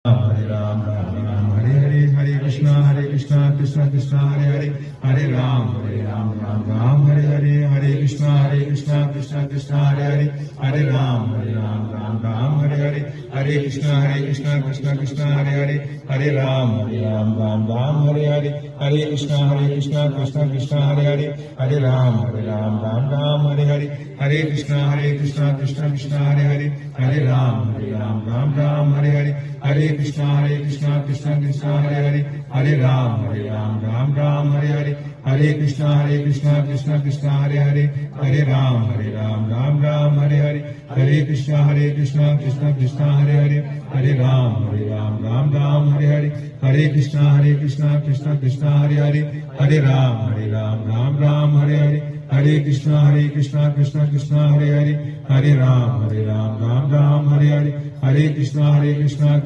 Hare Ram, Ram Ram, Hare Hare, Hare Krishna, Krishna Krishna, Hare Hare, Hare Ram, Ram Ram, Hare Hare, Hare Krishna, Krishna Krishna, Hare Hare, Hare Ram, Ram Ram, Hare Hare, Hare Krishna, Krishna Hare Hare, Hare Ram, Ram Hare Hare, Hare Krishna, Krishna Hare Hare, Hare Ram, Ram Hare Hare, Hare Krishna, Krishna Hare Hare, Hare Ram, Ram Hare Hare, Hare Krishna, Krishna Hare Hare, Hare Ram, Ram Hare Hare, Hare Krishna, Krishna Hare Hare, Hare Ram, Ram Hare Hare, Hare Krishna, Krishna Hare Hare, Hare Ram, Ram Hare Hare, Hare Krishna, Krishna Hare Hare, Hare Ram, Ram Hare Hare, Hare Krishna, Krishna Hare Hare, Hare Ram, Ram Hare Hare, Hare Krishna, Krishna